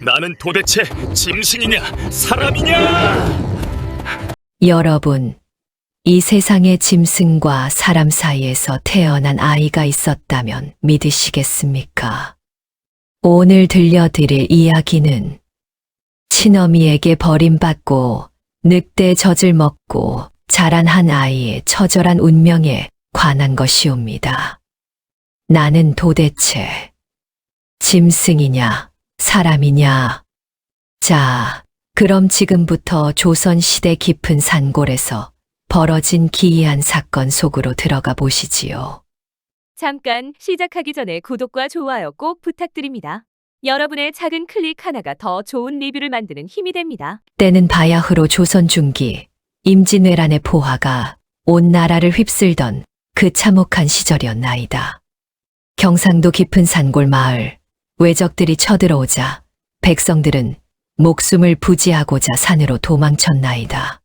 나는 도대체 짐승이냐, 사람이냐? 여러분, 이 세상에 짐승과 사람 사이에서 태어난 아이가 있었다면 믿으시겠습니까? 오늘 들려드릴 이야기는 친어미에게 버림받고 늑대 젖을 먹고 자란 한 아이의 처절한 운명에 관한 것이옵니다. 나는 도대체 짐승이냐, 사람이냐? 자, 그럼 지금부터 조선시대 깊은 산골에서 벌어진 기이한 사건 속으로 들어가 보시지요. 잠깐 시작하기 전에 구독과 좋아요 꼭 부탁드립니다. 여러분의 작은 클릭 하나가 더 좋은 리뷰를 만드는 힘이 됩니다. 때는 바야흐로 조선 중기 임진왜란의 포화가 온 나라를 휩쓸던 그 참혹한 시절이었나이다. 경상도 깊은 산골 마을, 외적들이 쳐들어오자 백성들은 목숨을 부지하고자 산으로 도망쳤나이다.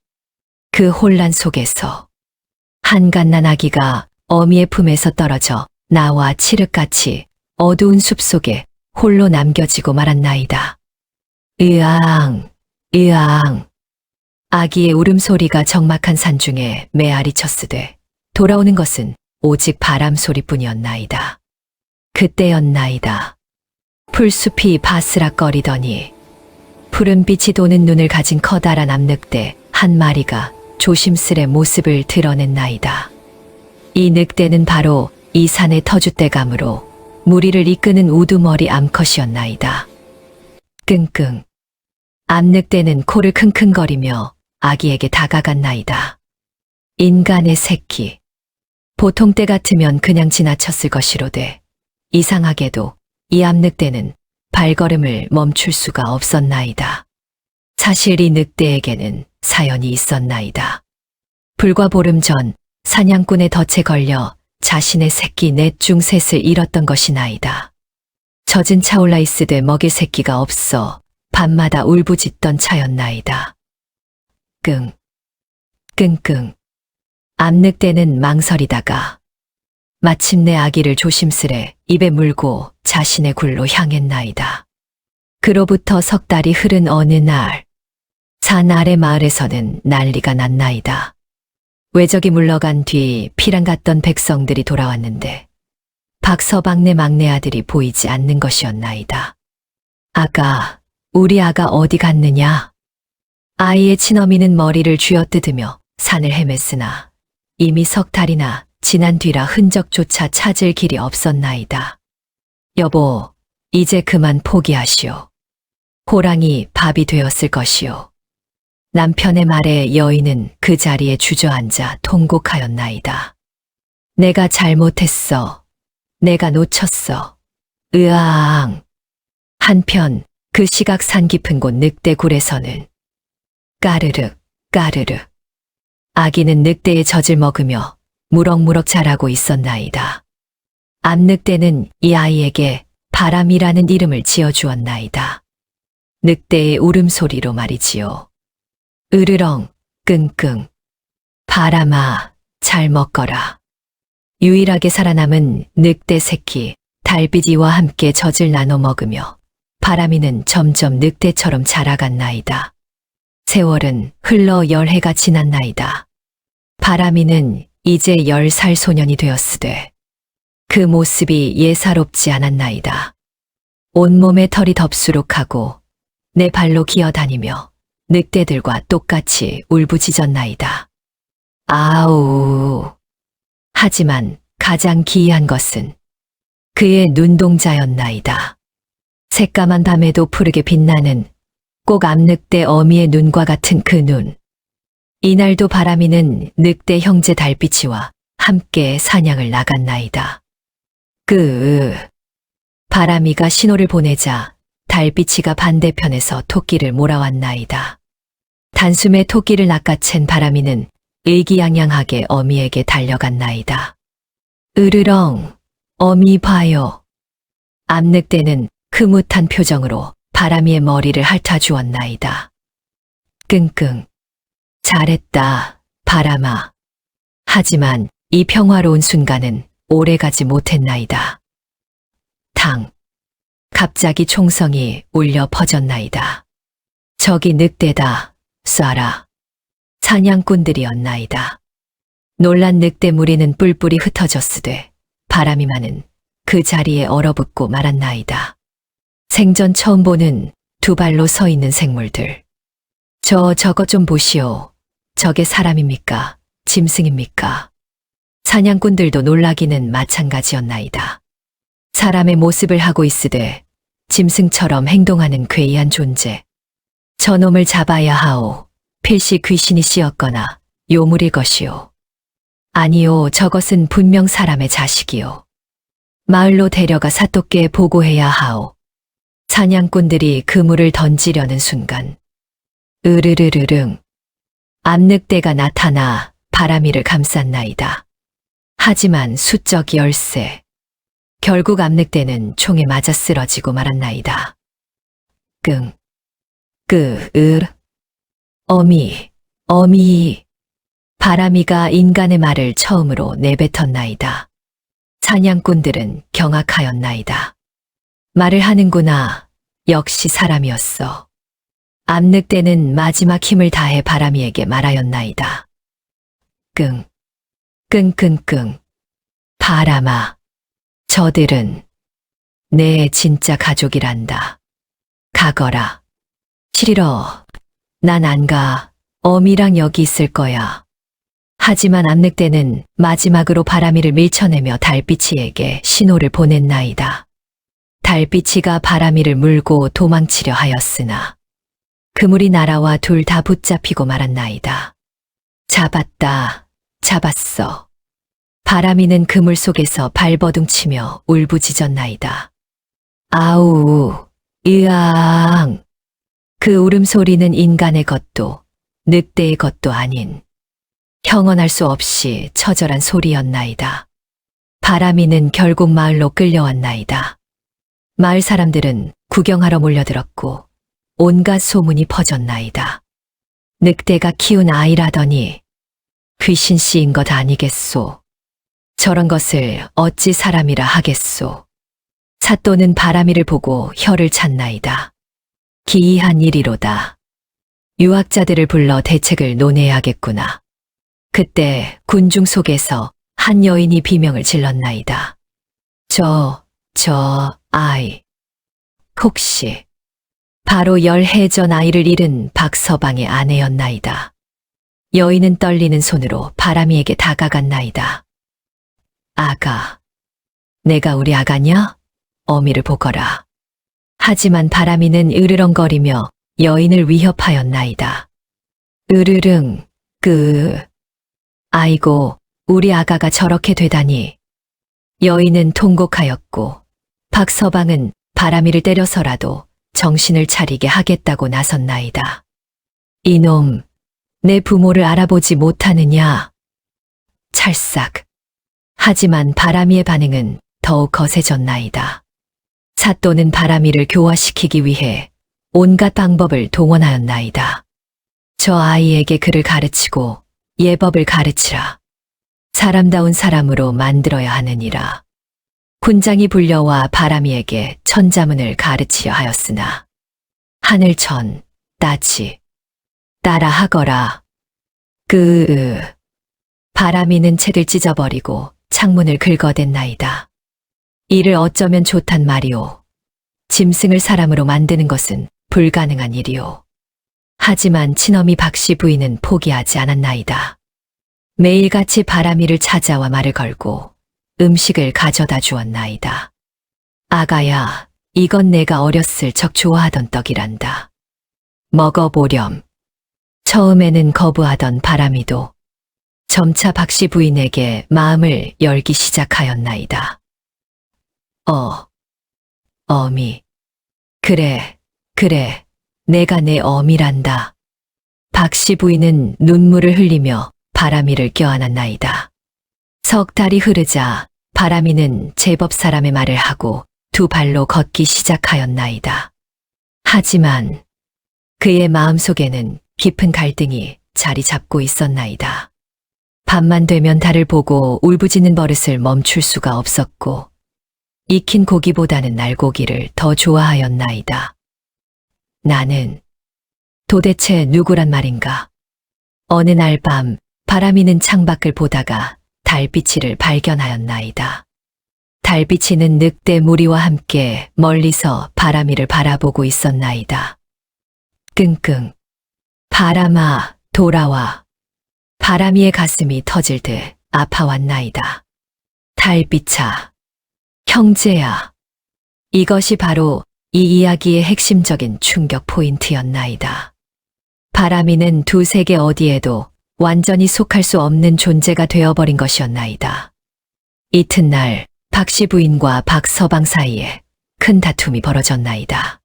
그 혼란 속에서 한갓난 아기가 어미의 품에서 떨어져 나와 칠흑같이 어두운 숲속에 홀로 남겨지고 말았나이다. 으앙, 으앙. 아기의 울음소리가 적막한 산중에 메아리 쳤으되 돌아오는 것은 오직 바람 소리뿐이었나이다. 그때였나이다. 풀숲이 바스락거리더니 푸른 빛이 도는 눈을 가진 커다란 암늑대 한 마리가 조심스레 모습을 드러냈나이다. 이 늑대는 바로 이 산의 터줏대감으로 무리를 이끄는 우두머리 암컷이었나이다. 끙끙. 암늑대는 코를 킁킁거리며 아기에게 다가갔나이다. 인간의 새끼. 보통 때 같으면 그냥 지나쳤을 것이로되 이상하게도 이 암늑대는 발걸음을 멈출 수가 없었나이다. 사실 이 늑대에게는 사연이 있었나이다. 불과 보름 전 사냥꾼의 덫에 걸려 자신의 새끼 넷 중 셋을 잃었던 것이나이다. 젖은 차올라 있으되 먹일 새끼가 없어 밤마다 울부짖던 차였나이다. 끙, 끙끙. 암늑대는 망설이다가 마침내 아기를 조심스레 입에 물고 자신의 굴로 향했나이다. 그로부터 석 달이 흐른 어느 날, 산 아래 마을에서는 난리가 났나이다. 외적이 물러간 뒤 피랑 갔던 백성들이 돌아왔는데 박서방네 막내 아들이 보이지 않는 것이었나이다. 아가, 우리 아가 어디 갔느냐? 아이의 친어미는 머리를 쥐어뜯으며 산을 헤맸으나 이미 석 달이나 지난 뒤라 흔적조차 찾을 길이 없었나이다. 여보, 이제 그만 포기하시오. 호랑이 밥이 되었을 것이오. 남편의 말에 여인은 그 자리에 주저앉아 통곡하였나이다. 내가 잘못했어. 내가 놓쳤어. 으아앙. 한편 그 시각 산 깊은 곳 늑대굴에서는 까르륵, 까르륵. 아기는 늑대의 젖을 먹으며 무럭무럭 자라고 있었나이다. 암늑대는 이 아이에게 바람이라는 이름을 지어주었나이다. 늑대의 울음소리로 말이지요. 으르렁, 끙끙. 바람아, 잘 먹거라. 유일하게 살아남은 늑대 새끼 달빛이와 함께 젖을 나눠 먹으며 바람이는 점점 늑대처럼 자라갔나이다. 세월은 흘러 10해가 지났나이다. 바람이는 이제 10살 소년이 되었으되 그 모습이 예사롭지 않았나이다. 온몸에 털이 덥수룩하고 내 발로 기어다니며 늑대들과 똑같이 울부짖었나이다. 아우. 하지만 가장 기이한 것은 그의 눈동자였나이다. 새까만 밤에도 푸르게 빛나는 꼭 암늑대 어미의 눈과 같은 그 눈. 이날도 바람이는 늑대 형제 달빛이와 함께 사냥을 나갔나이다. 바람이가 신호를 보내자 달빛이가 반대편에서 토끼를 몰아왔나이다. 단숨에 토끼를 낚아챈 바람이는 의기양양하게 어미에게 달려갔나이다. 으르렁, 어미 봐요. 암늑대는 흐뭇한 표정으로 바람이의 머리를 핥아주었나이다. 끙끙. 잘했다, 바람아. 하지만 이 평화로운 순간은 오래가지 못했나이다. 탕. 갑자기 총성이 울려 퍼졌나이다. 저기 늑대다. 쏴라. 사냥꾼들이었나이다. 놀란 늑대 무리는 뿔뿔이 흩어졌으되 바람이 많은 그 자리에 얼어붙고 말았나이다. 생전 처음 보는 두 발로 서 있는 생물들. 저거 좀 보시오. 저게 사람입니까? 짐승입니까? 사냥꾼들도 놀라기는 마찬가지였나이다. 사람의 모습을 하고 있으되 짐승처럼 행동하는 괴이한 존재. 저놈을 잡아야 하오. 필시 귀신이 씌었거나 요물일 것이오. 아니요, 저것은 분명 사람의 자식이오. 마을로 데려가 사또께 보고해야 하오. 사냥꾼들이 그물을 던지려는 순간 으르르르릉 암늑대가 나타나 바람이를 감쌌나이다. 하지만 수적 열세. 결국 암늑대는 총에 맞아 쓰러지고 말았나이다. 어미. 바람이가 인간의 말을 처음으로 내뱉었나이다. 사냥꾼들은 경악하였나이다. 말을 하는구나. 역시 사람이었어. 암늑대는 마지막 힘을 다해 바람이에게 말하였나이다. 끙. 바람아. 저들은 내 진짜 가족이란다. 가거라. 싫어. 난 안 가. 어미랑 여기 있을 거야. 하지만 암늑대는 마지막으로 바람이를 밀쳐내며 달빛이에게 신호를 보냈나이다. 달빛이가 바람이를 물고 도망치려 하였으나 그물이 날아와 둘 다 붙잡히고 말았나이다. 잡았어. 바람이는 그물 속에서 발버둥치며 울부짖었나이다. 아우, 으앙. 그 울음소리는 인간의 것도 늑대의 것도 아닌 형언할 수 없이 처절한 소리였나이다. 바람이는 결국 마을로 끌려왔나이다. 마을 사람들은 구경하러 몰려들었고 온갖 소문이 퍼졌나이다. 늑대가 키운 아이라더니 귀신 씨인 것 아니겠소. 저런 것을 어찌 사람이라 하겠소. 사또는 바람이를 보고 혀를 찼나이다. 기이한 일이로다. 유학자들을 불러 대책을 논해야겠구나. 그때 군중 속에서 한 여인이 비명을 질렀나이다. 아이. 혹시 바로 10해 전 아이를 잃은 박서방의 아내였나이다. 여인은 떨리는 손으로 바람이에게 다가갔나이다. 아가, 내가 우리 아가냐? 어미를 보거라. 하지만 바람이는 으르렁거리며 여인을 위협하였나이다. 으르릉, 아이고, 우리 아가가 저렇게 되다니. 여인은 통곡하였고 박서방은 바람이를 때려서라도 정신을 차리게 하겠다고 나섰나이다. 이놈, 내 부모를 알아보지 못하느냐? 찰싹. 하지만 바람이의 반응은 더욱 거세졌나이다. 사또는 바람이를 교화시키기 위해 온갖 방법을 동원하였나이다. 저 아이에게 글을 가르치고 예법을 가르치라. 사람다운 사람으로 만들어야 하느니라. 군장이 불려와 바람이에게 천자문을 가르치려 하였으나 하늘천, 따지, 따라 하거라. 바람이는 책을 찢어버리고 창문을 긁어댔나이다. 이를 어쩌면 좋단 말이오. 짐승을 사람으로 만드는 것은 불가능한 일이오. 하지만 친어미 박씨 부인은 포기하지 않았나이다. 매일같이 바람이를 찾아와 말을 걸고 음식을 가져다 주었나이다. 아가야, 이건 내가 어렸을 적 좋아하던 떡이란다. 먹어보렴. 처음에는 거부하던 바람이도 점차 박씨 부인에게 마음을 열기 시작하였나이다. 어미. 그래. 내가 내 어미란다. 박씨 부인은 눈물을 흘리며 바람이를 껴안았나이다. 석 달이 흐르자 바람이는 제법 사람의 말을 하고 두 발로 걷기 시작하였나이다. 하지만 그의 마음속에는 깊은 갈등이 자리 잡고 있었나이다. 밤만 되면 달을 보고 울부짖는 버릇을 멈출 수가 없었고 익힌 고기보다는 날고기를 더 좋아하였나이다. 나는 도대체 누구란 말인가? 어느 날 밤 바람이는 창밖을 보다가 달빛이를 발견하였나이다. 달빛이는 늑대 무리와 함께 멀리서 바람이를 바라보고 있었나이다. 끙끙. 바람아, 돌아와. 바람이의 가슴이 터질 듯 아파왔나이다. 달빛아, 형제야. 이것이 바로 이 이야기의 핵심적인 충격 포인트였나이다. 바람이는 두 세계 어디에도 완전히 속할 수 없는 존재가 되어버린 것이었나이다. 이튿날 박씨 부인과 박서방 사이에 큰 다툼이 벌어졌나이다.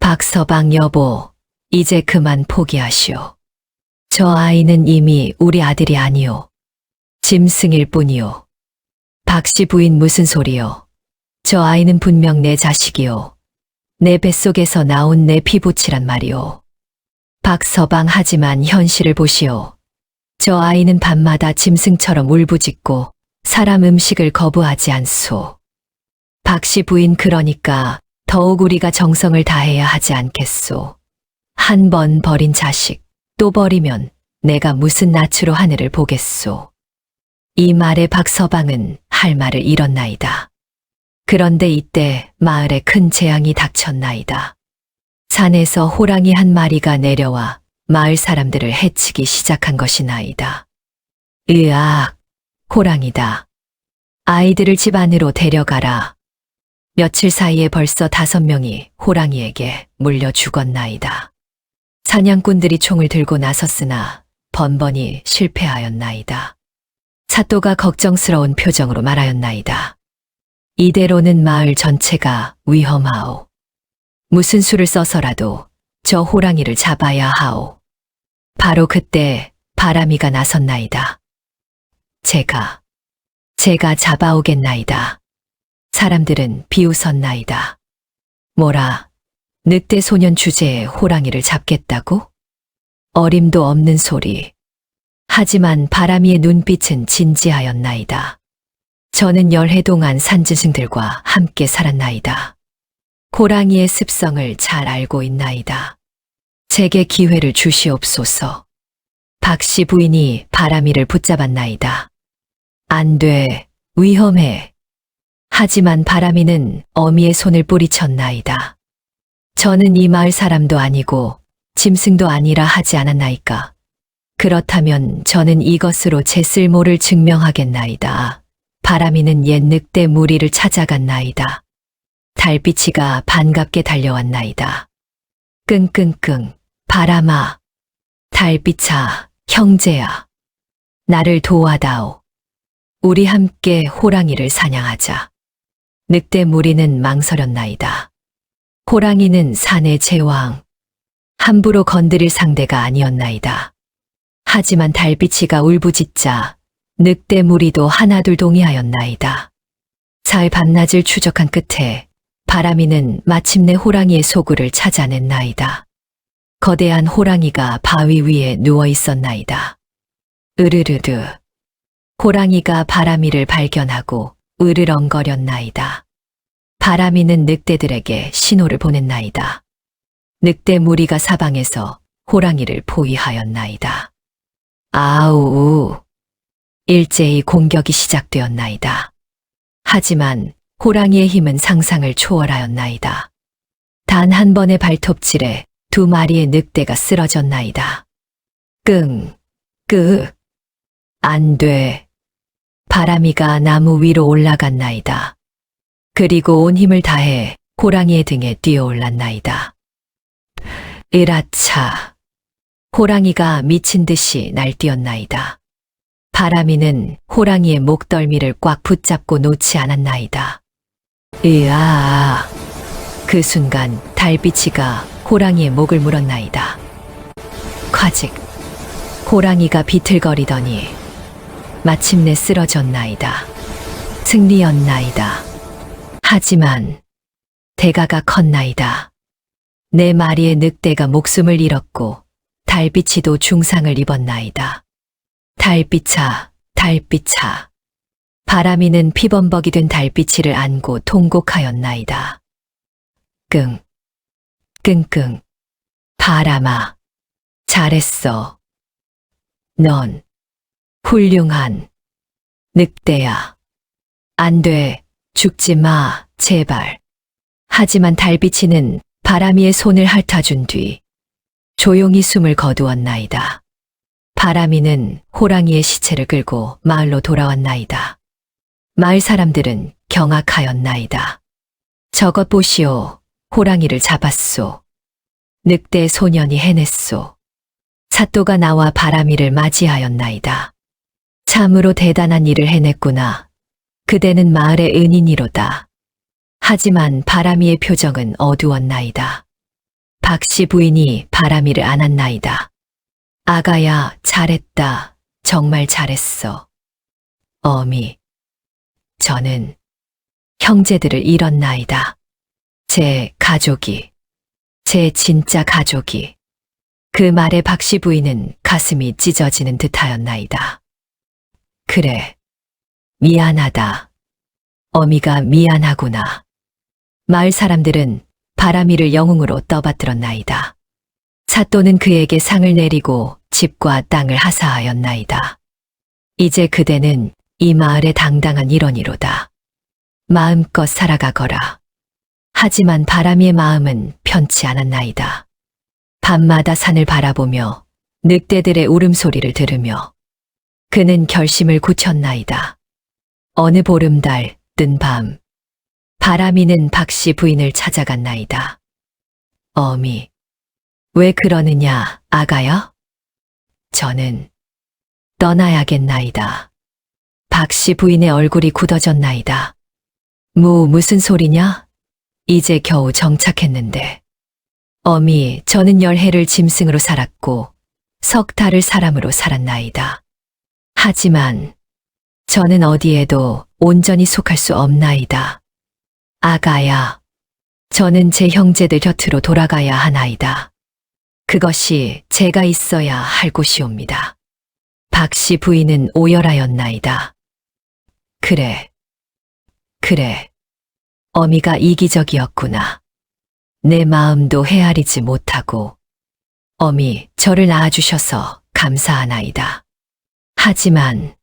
박서방 여보, 이제 그만 포기하시오. 저 아이는 이미 우리 아들이 아니오. 짐승일 뿐이오. 박씨 부인 무슨 소리요? 저 아이는 분명 내 자식이오. 내 뱃속에서 나온 내 피부치란 말이오. 박서방 하지만 현실을 보시오. 저 아이는 밤마다 짐승처럼 울부짖고 사람 음식을 거부하지 않소. 박씨 부인 그러니까 더욱 우리가 정성을 다해야 하지 않겠소. 한 번 버린 자식 또 버리면 내가 무슨 낯으로 하늘을 보겠소. 이 말에 박서방은 할 말을 잃었나이다. 그런데 이때 마을에 큰 재앙이 닥쳤나이다. 산에서 호랑이 한 마리가 내려와 마을 사람들을 해치기 시작한 것이나이다. 으악, 호랑이다. 아이들을 집 안으로 데려가라. 며칠 사이에 벌써 5명이 호랑이에게 물려 죽었나이다. 사냥꾼들이 총을 들고 나섰으나 번번이 실패하였나이다. 사또가 걱정스러운 표정으로 말하였나이다. 이대로는 마을 전체가 위험하오. 무슨 수를 써서라도 저 호랑이를 잡아야 하오. 바로 그때 바람이가 나섰나이다. 제가 잡아오겠나이다. 사람들은 비웃었나이다. 뭐라, 늑대 소년 주제에 호랑이를 잡겠다고? 어림도 없는 소리. 하지만 바람이의 눈빛은 진지하였나이다. 저는 열해 동안 산짐승들과 함께 살았나이다. 호랑이의 습성을 잘 알고 있나이다. 제게 기회를 주시옵소서. 박씨 부인이 바람이를 붙잡았나이다. 안 돼, 위험해. 하지만 바람이는 어미의 손을 뿌리쳤나이다. 저는 이 마을 사람도 아니고 짐승도 아니라 하지 않았나이까. 그렇다면 저는 이것으로 제 쓸모를 증명하겠나이다. 바람이는 옛 늑대 무리를 찾아갔나이다. 달빛이가 반갑게 달려왔나이다. 끙끙끙, 바람아, 달빛아, 형제야. 나를 도와다오. 우리 함께 호랑이를 사냥하자. 늑대 무리는 망설였나이다. 호랑이는 산의 제왕. 함부로 건드릴 상대가 아니었나이다. 하지만 달빛이가 울부짖자 늑대 무리도 하나둘 동의하였나이다. 사흘 밤낮을 추적한 끝에 바람이는 마침내 호랑이의 소굴을 찾아냈나이다. 거대한 호랑이가 바위 위에 누워 있었나이다. 으르르르. 호랑이가 바람이를 발견하고 으르렁거렸나이다. 바람이는 늑대들에게 신호를 보냈나이다. 늑대 무리가 사방에서 호랑이를 포위하였나이다. 아우. 일제히 공격이 시작되었나이다. 하지만 호랑이의 힘은 상상을 초월하였나이다. 단 한 번의 발톱질에 2마리의 늑대가 쓰러졌나이다. 안 돼. 바람이가 나무 위로 올라갔나이다. 그리고 온 힘을 다해 호랑이의 등에 뛰어올랐나이다. 으라차. 호랑이가 미친 듯이 날뛰었나이다. 바람이는 호랑이의 목덜미를 꽉 붙잡고 놓지 않았나이다. 으아. 그 순간 달빛이가 호랑이의 목을 물었나이다. 콰직. 호랑이가 비틀거리더니 마침내 쓰러졌나이다. 승리였나이다. 하지만 대가가 컸나이다. 4마리의 늑대가 목숨을 잃었고 달빛이도 중상을 입었나이다. 달빛아, 달빛아. 바람이는 피범벅이 된 달빛이를 안고 통곡하였나이다. 끙, 끙끙. 바람아, 잘했어. 넌 훌륭한 늑대야. 안 돼, 죽지 마, 제발. 하지만 달빛이는 바람이의 손을 핥아준 뒤 조용히 숨을 거두었나이다. 바람이는 호랑이의 시체를 끌고 마을로 돌아왔나이다. 마을 사람들은 경악하였나이다. 저것 보시오, 호랑이를 잡았소. 늑대 소년이 해냈소. 사또가 나와 바람이를 맞이하였나이다. 참으로 대단한 일을 해냈구나. 그대는 마을의 은인이로다. 하지만 바람이의 표정은 어두웠나이다. 박씨 부인이 바람이를 안았나이다. 아가야, 잘했다. 정말 잘했어. 어미, 저는 형제들을 잃었나이다. 제 가족이, 제 진짜 가족이. 그 말에 박씨 부인은 가슴이 찢어지는 듯하였나이다. 그래, 미안하다. 어미가 미안하구나. 마을 사람들은 바람이를 영웅으로 떠받들었나이다. 사또는 그에게 상을 내리고 집과 땅을 하사하였나이다. 이제 그대는 이 마을의 당당한 일원이로다. 마음껏 살아가거라. 하지만 바람이의 마음은 편치 않았나이다. 밤마다 산을 바라보며 늑대들의 울음소리를 들으며 그는 결심을 굳혔나이다. 어느 보름달 뜬 밤, 바람이는 박씨 부인을 찾아갔나이다. 어미, 왜 그러느냐, 아가야? 저는 떠나야겠나이다. 박씨 부인의 얼굴이 굳어졌나이다. 무슨 소리냐? 이제 겨우 정착했는데. 어미, 저는 10해를 짐승으로 살았고 석 달을 사람으로 살았나이다. 하지만 저는 어디에도 온전히 속할 수 없나이다. 아가야, 저는 제 형제들 곁으로 돌아가야 하나이다. 그것이 제가 있어야 할 곳이옵니다. 박씨 부인은 오열하였나이다. 그래, 어미가 이기적이었구나. 내 마음도 헤아리지 못하고 어미, 저를 낳아주셔서 감사하나이다. 하지만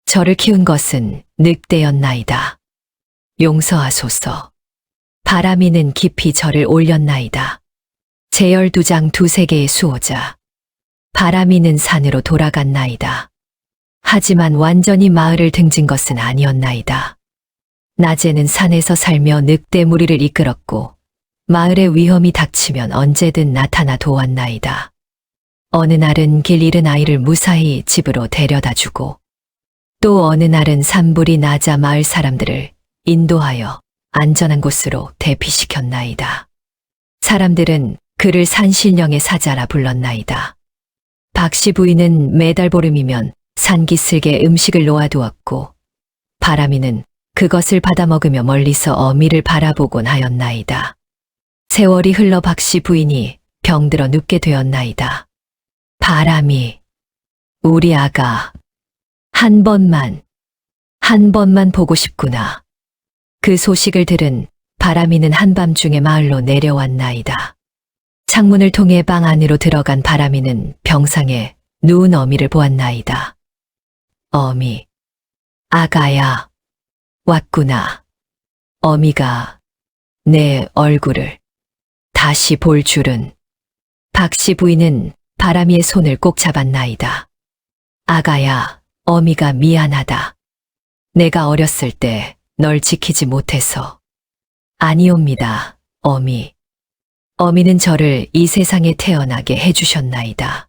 저를 키운 것은 늑대였나이다. 용서하소서. 바람이는 깊이 저를 올렸나이다. 제열 2장 2-3개의 수호자. 바람이는 산으로 돌아갔나이다. 하지만 완전히 마을을 등진 것은 아니었나이다. 낮에는 산에서 살며 늑대 무리를 이끌었고 마을의 위험이 닥치면 언제든 나타나 도왔나이다. 어느 날은 길 잃은 아이를 무사히 집으로 데려다주고 또 어느 날은 산불이 나자 마을 사람들을 인도하여 안전한 곳으로 대피시켰나이다. 사람들은 그를 산신령의 사자라 불렀나이다. 박씨 부인은 매달 보름이면 산기슭에 음식을 놓아두었고 바람이는 그것을 받아먹으며 멀리서 어미를 바라보곤 하였나이다. 세월이 흘러 박씨 부인이 병들어 눕게 되었나이다. 바람이, 우리 아가, 한 번만 보고 싶구나. 그 소식을 들은 바람이는 한밤중에 마을로 내려왔나이다. 창문을 통해 방 안으로 들어간 바람이는 병상에 누운 어미를 보았나이다. 어미, 아가야, 왔구나. 어미가 내 얼굴을 다시 볼 줄은. 박씨 부인은 바람이의 손을 꼭 잡았나이다. 아가야, 어미가 미안하다. 내가 어렸을 때 널 지키지 못해서. 아니옵니다, 어미. 어미는 저를 이 세상에 태어나게 해주셨나이다.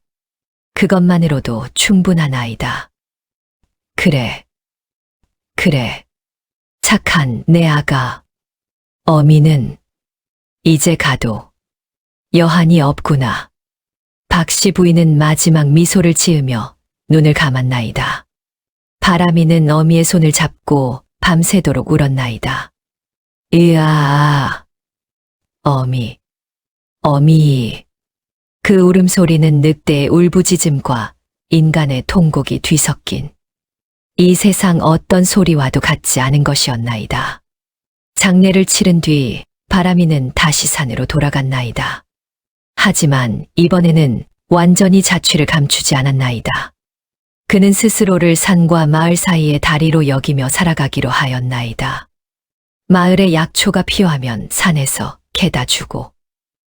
그것만으로도 충분하나이다. 그래. 착한 내 아가. 어미는 이제 가도 여한이 없구나. 박씨 부인은 마지막 미소를 지으며 눈을 감았나이다. 바람이는 어미의 손을 잡고 밤새도록 울었나이다. 으아, 어미. 그 울음소리는 늑대의 울부짖음과 인간의 통곡이 뒤섞인 이 세상 어떤 소리와도 같지 않은 것이었나이다. 장례를 치른 뒤 바람이는 다시 산으로 돌아갔나이다. 하지만 이번에는 완전히 자취를 감추지 않았나이다. 그는 스스로를 산과 마을 사이의 다리로 여기며 살아가기로 하였나이다. 마을에 약초가 필요하면 산에서 캐다 주고,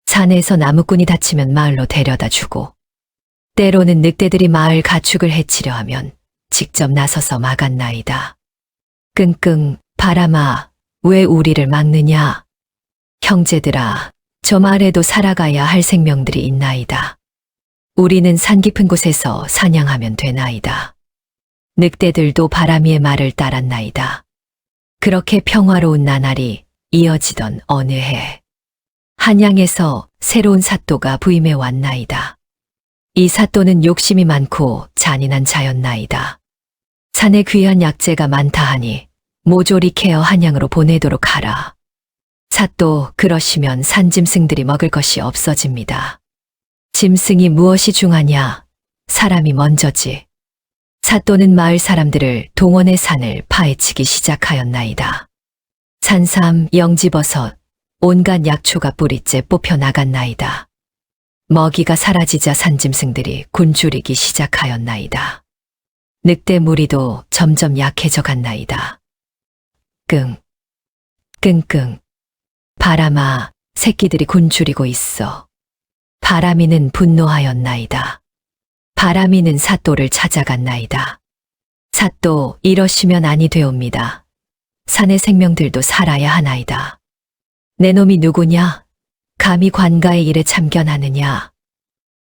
산에서 나무꾼이 다치면 마을로 데려다 주고, 때로는 늑대들이 마을 가축을 해치려 하면 직접 나서서 막았나이다. 끙끙, 바람아, 왜 우리를 막느냐? 형제들아, 저 마을에도 살아가야 할 생명들이 있나이다. 우리는 산 깊은 곳에서 사냥하면 되나이다. 늑대들도 바람이의 말을 따랐나이다. 그렇게 평화로운 나날이 이어지던 어느 해, 한양에서 새로운 사또가 부임해 왔나이다. 이 사또는 욕심이 많고 잔인한 자였나이다. 산에 귀한 약재가 많다 하니 모조리 캐어 한양으로 보내도록 하라. 사또, 그러시면 산짐승들이 먹을 것이 없어집니다. 짐승이 무엇이 중하냐? 사람이 먼저지. 사또는 마을 사람들을 동원해 산을 파헤치기 시작하였나이다. 산삼, 영지버섯, 온갖 약초가 뿌리째 뽑혀 나갔나이다. 먹이가 사라지자 산짐승들이 굶주리기 시작하였나이다. 늑대 무리도 점점 약해져 갔나이다. 끙, 끙끙. 바람아, 새끼들이 굶주리고 있어. 바람이는 분노하였나이다. 바람이는 사또를 찾아갔나이다. 사또, 이러시면 아니 되옵니다. 산의 생명들도 살아야 하나이다. 내 놈이 누구냐? 감히 관가의 일에 참견하느냐?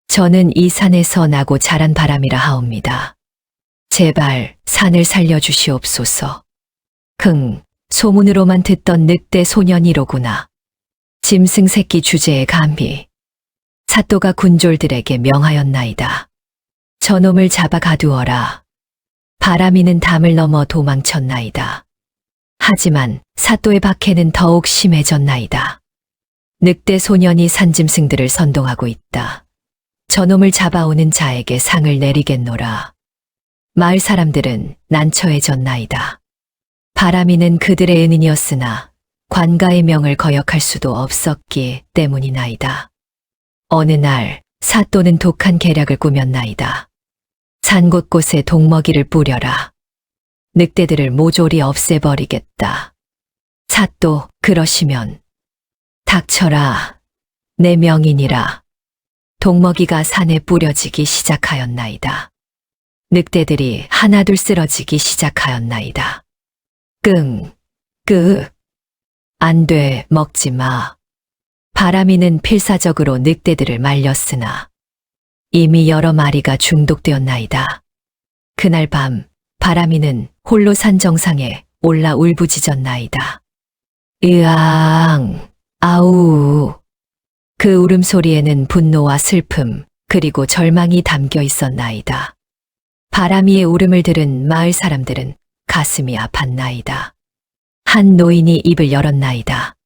저는 이 산에서 나고 자란 바람이라 하옵니다. 제발 산을 살려주시옵소서. 소문으로만 듣던 늑대 소년이로구나. 짐승 새끼 주제에 감히. 사또가 군졸들에게 명하였나이다. 저놈을 잡아 가두어라. 바람이는 담을 넘어 도망쳤나이다. 하지만 사또의 박해는 더욱 심해졌나이다. 늑대 소년이 산짐승들을 선동하고 있다. 저놈을 잡아오는 자에게 상을 내리겠노라. 마을 사람들은 난처해졌나이다. 바람이는 그들의 은인이었으나 관가의 명을 거역할 수도 없었기 때문이나이다. 어느 날 사또는 독한 계략을 꾸몄나이다. 산 곳곳에 독먹이를 뿌려라. 늑대들을 모조리 없애버리겠다. 사또, 그러시면 닥쳐라. 내 명이니라. 독먹이가 산에 뿌려지기 시작하였나이다. 늑대들이 하나둘 쓰러지기 시작하였나이다. 안 돼, 먹지 마. 바람이는 필사적으로 늑대들을 말렸으나 이미 여러 마리가 중독되었나이다. 그날 밤 바람이는 홀로 산 정상에 올라 울부짖었나이다. 으앙, 아우. 그 울음소리에는 분노와 슬픔 그리고 절망이 담겨 있었나이다. 바람이의 울음을 들은 마을 사람들은 가슴이 아팠나이다. 한 노인이 입을 열었나이다.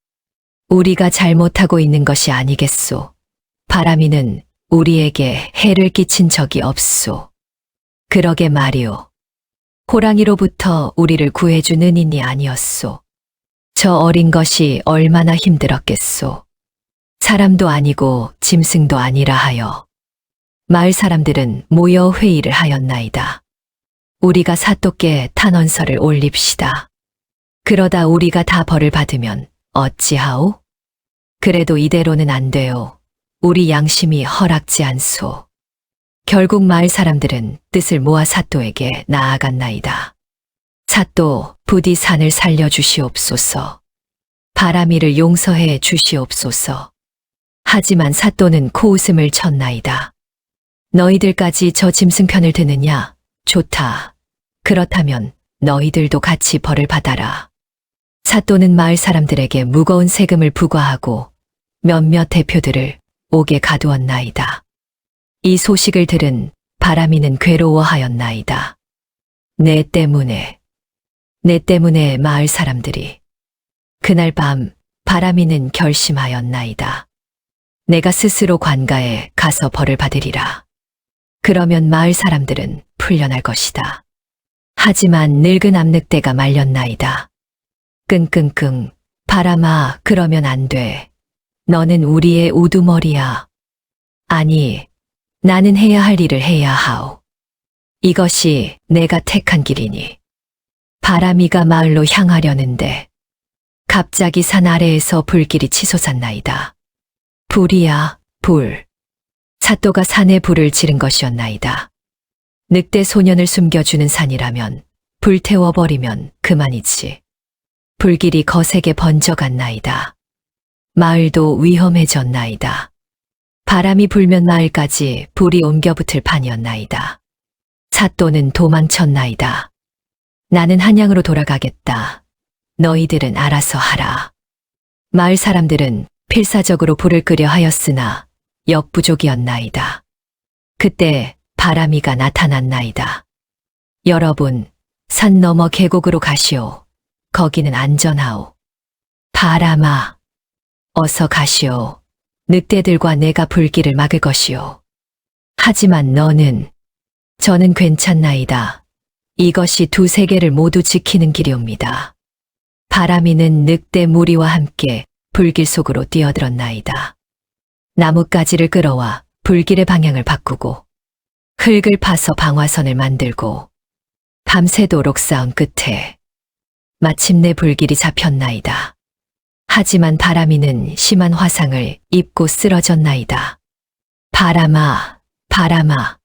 우리가 잘못하고 있는 것이 아니겠소. 바람이는 우리에게 해를 끼친 적이 없소. 그러게 말이오. 호랑이로부터 우리를 구해준 은인이 아니었소. 저 어린 것이 얼마나 힘들었겠소. 사람도 아니고 짐승도 아니라 하여. 마을 사람들은 모여 회의를 하였나이다. 우리가 사또께 탄원서를 올립시다. 그러다 우리가 다 벌을 받으면 어찌하오? 그래도 이대로는 안 돼요. 우리 양심이 허락지 않소. 결국 마을 사람들은 뜻을 모아 사또에게 나아갔나이다. 사또, 부디 산을 살려주시옵소서. 바람이를 용서해 주시옵소서. 하지만 사또는 코웃음을 쳤나이다. 너희들까지 저 짐승 편을 드느냐? 좋다. 그렇다면 너희들도 같이 벌을 받아라. 사또는 마을 사람들에게 무거운 세금을 부과하고 몇몇 대표들을 옥에 가두었나이다. 이 소식을 들은 바람이는 괴로워하였나이다. 내 때문에 마을 사람들이. 그날 밤 바람이는 결심하였나이다. 내가 스스로 관가에 가서 벌을 받으리라. 그러면 마을 사람들은 풀려날 것이다. 하지만 늙은 암늑대가 말렸나이다. 끙끙끙, 바람아, 그러면 안 돼. 너는 우리의 우두머리야. 아니, 나는 해야 할 일을 해야 하오. 이것이 내가 택한 길이니. 바람이가 마을로 향하려는데 갑자기 산 아래에서 불길이 치솟았나이다. 불이야, 불. 사또가 산에 불을 지른 것이었나이다. 늑대 소년을 숨겨주는 산이라면 불태워버리면 그만이지. 불길이 거세게 번져갔나이다. 마을도 위험해졌나이다. 바람이 불면 마을까지 불이 옮겨붙을 판이었나이다. 사또는 도망쳤나이다. 나는 한양으로 돌아가겠다. 너희들은 알아서 하라. 마을 사람들은 필사적으로 불을 끄려 하였으나 역부족이었나이다. 그때 바람이가 나타났나이다. 여러분, 산 너머 계곡으로 가시오. 거기는 안전하오. 바람아, 어서 가시오. 늑대들과 내가 불길을 막을 것이오. 하지만 저는 괜찮나이다. 이것이 두 세계를 모두 지키는 길이옵니다. 바람이는 늑대 무리와 함께 불길 속으로 뛰어들었나이다. 나뭇가지를 끌어와 불길의 방향을 바꾸고 흙을 파서 방화선을 만들고 밤새도록 싸운 끝에 마침내 불길이 잡혔나이다. 하지만 바람이는 심한 화상을 입고 쓰러졌나이다. 바람아, 바람아.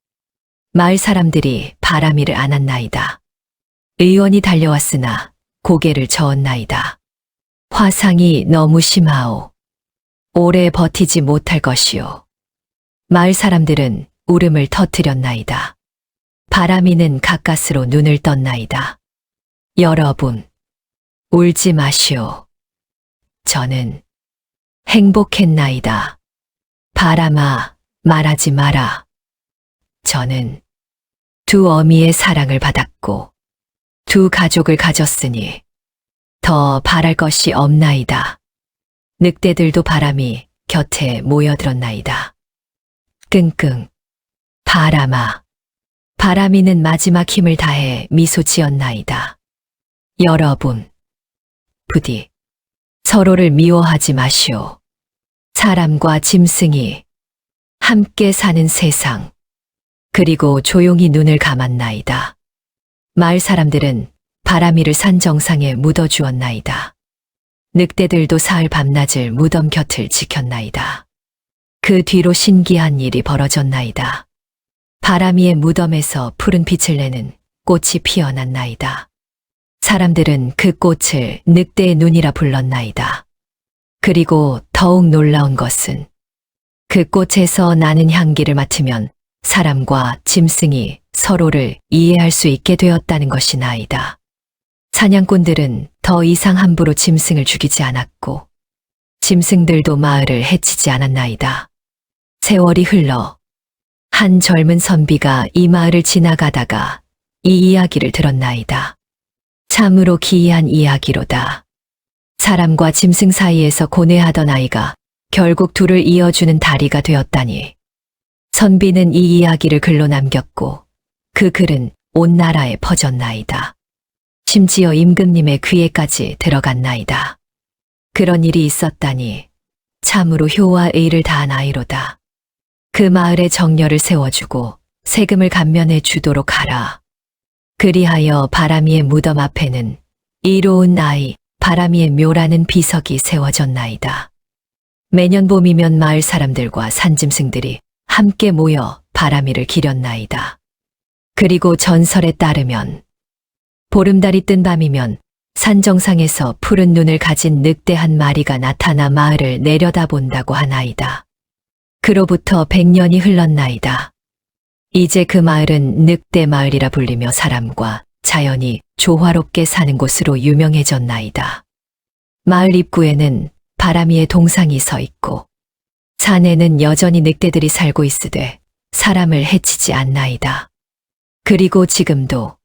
마을 사람들이 바람이를 안았나이다. 의원이 달려왔으나 고개를 저었나이다. 화상이 너무 심하오. 오래 버티지 못할 것이오. 마을 사람들은 울음을 터뜨렸나이다. 바람이는 가까스로 눈을 떴나이다. 여러분, 울지 마시오. 저는 행복했나이다. 바람아, 말하지 마라. 저는 두 어미의 사랑을 받았고 두 가족을 가졌으니 더 바랄 것이 없나이다. 늑대들도 바람이 곁에 모여들었나이다. 끙끙, 바람아. 바람이는 마지막 힘을 다해 미소 지었나이다. 여러분, 부디 서로를 미워하지 마시오. 사람과 짐승이 함께 사는 세상. 그리고 조용히 눈을 감았나이다. 마을 사람들은 바람이를 산 정상에 묻어주었나이다. 늑대들도 사흘 밤낮을 무덤 곁을 지켰나이다. 그 뒤로 신기한 일이 벌어졌나이다. 바람이의 무덤에서 푸른 빛을 내는 꽃이 피어났나이다. 사람들은 그 꽃을 늑대의 눈이라 불렀나이다. 그리고 더욱 놀라운 것은 그 꽃에서 나는 향기를 맡으면 사람과 짐승이 서로를 이해할 수 있게 되었다는 것이나이다. 사냥꾼들은 더 이상 함부로 짐승을 죽이지 않았고 짐승들도 마을을 해치지 않았나이다. 세월이 흘러 한 젊은 선비가 이 마을을 지나가다가 이 이야기를 들었나이다. 참으로 기이한 이야기로다. 사람과 짐승 사이에서 고뇌하던 아이가 결국 둘을 이어주는 다리가 되었다니. 선비는 이 이야기를 글로 남겼고 그 글은 온 나라에 퍼졌나이다. 심지어 임금님의 귀에까지 들어갔나이다. 그런 일이 있었다니 참으로 효와 의를 다한 아이로다. 그 마을에 정렬을 세워주고 세금을 감면해 주도록 하라. 그리하여 바람이의 무덤 앞에는 이로운 아이 바람이의 묘라는 비석이 세워졌나이다. 매년 봄이면 마을 사람들과 산짐승들이 함께 모여 바람이를 기렸나이다. 그리고 전설에 따르면 보름달이 뜬 밤이면 산 정상에서 푸른 눈을 가진 늑대 한 마리가 나타나 마을을 내려다본다고 하나이다. 그로부터 100년이 흘렀나이다. 이제 그 마을은 늑대 마을이라 불리며 사람과 자연이 조화롭게 사는 곳으로 유명해졌나이다. 마을 입구에는 바람이의 동상이 서 있고 산에는 여전히 늑대들이 살고 있으되 사람을 해치지 않나이다. 그리고 지금도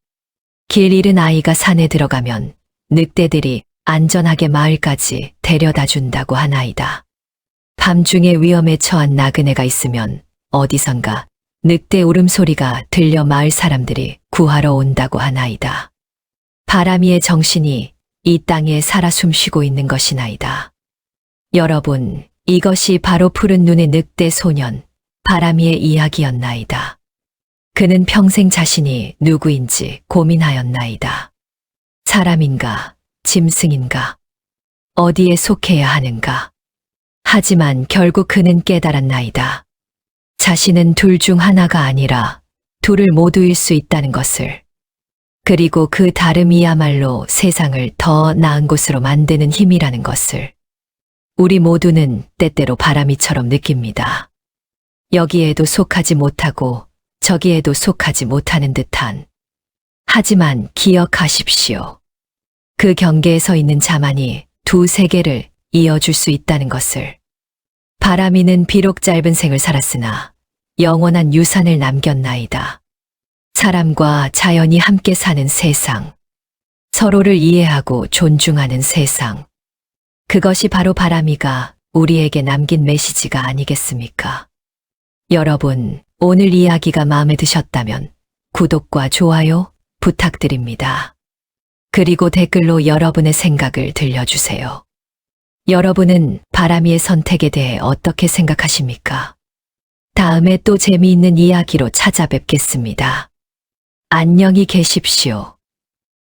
길 잃은 아이가 산에 들어가면 늑대들이 안전하게 마을까지 데려다 준다고 하나이다. 밤중에 위험에 처한 나그네가 있으면 어디선가 늑대 울음소리가 들려 마을 사람들이 구하러 온다고 하나이다. 바람이의 정신이 이 땅에 살아 숨쉬고 있는 것이나이다. 여러분, 이것이 바로 푸른 눈의 늑대 소년 바람이의 이야기였나이다. 그는 평생 자신이 누구인지 고민하였나이다. 사람인가, 짐승인가, 어디에 속해야 하는가. 하지만 결국 그는 깨달았나이다. 자신은 둘 중 하나가 아니라 둘을 모두일 수 있다는 것을. 그리고 그 다름이야말로 세상을 더 나은 곳으로 만드는 힘이라는 것을. 우리 모두는 때때로 바람이처럼 느낍니다. 여기에도 속하지 못하고 저기에도 속하지 못하는 듯한. 하지만 기억하십시오. 그 경계에 서 있는 자만이 두 세계를 이어줄 수 있다는 것을. 바람이는 비록 짧은 생을 살았으나 영원한 유산을 남겼나이다. 사람과 자연이 함께 사는 세상. 서로를 이해하고 존중하는 세상. 그것이 바로 바람이가 우리에게 남긴 메시지가 아니겠습니까? 여러분, 오늘 이야기가 마음에 드셨다면 구독과 좋아요 부탁드립니다. 그리고 댓글로 여러분의 생각을 들려주세요. 여러분은 바람이의 선택에 대해 어떻게 생각하십니까? 다음에 또 재미있는 이야기로 찾아뵙겠습니다. 안녕히 계십시오.